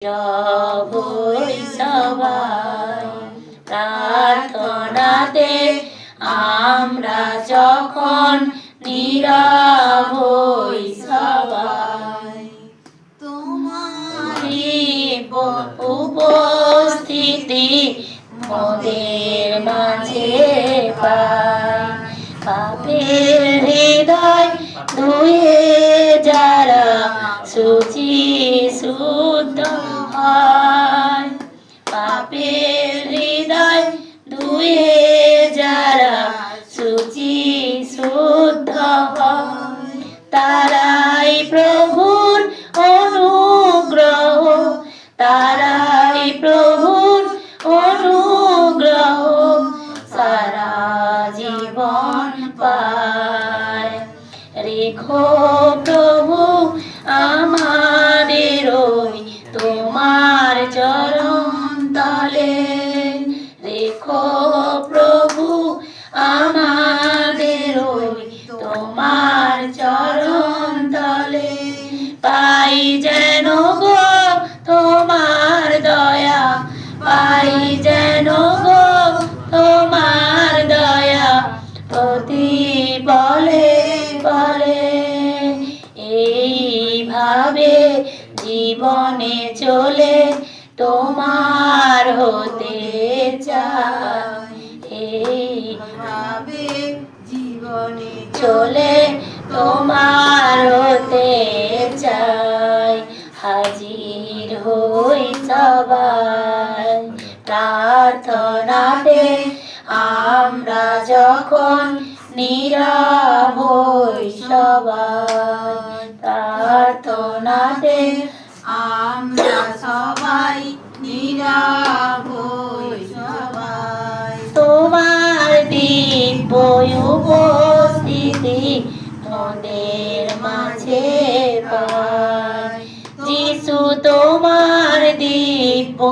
রবই সবাই প্রার্থনাতে আমরা যখন নীরব হই সবাই তোমারি উপস্থিতি মোদের মাঝে পাই পাপের হৃদয় ধুয়ে যারা শুচি শুদ্ধ হয় পাপের হৃদয় ধুয়ে যারা শুচি শুদ্ধ হয় তারাই প্রভুর অনুগ্রহ তারাই প্রভুর অনুগ্রহ সারা জীবন পায় রেখো প্রভু আমাদের ওই তোমার চরণ তলে রেখো প্রভু আমাদের ওই তোমার চরণ তলে পাই যেন গো তোমার দয়া পাই যেন গো তোমার দয়া প্রতি বলে বলে এইভাবে জীবনে চলে তোমার হতে চাই এইভাবে জীবনে চলে তোমার হতে চাই হাজির হই সবাই প্রার্থনাতে আমরা যখন নীরব হই সবাই প্রার্থনাতে আমরা সবাই নীরব হই সবাই তোমার দিব্য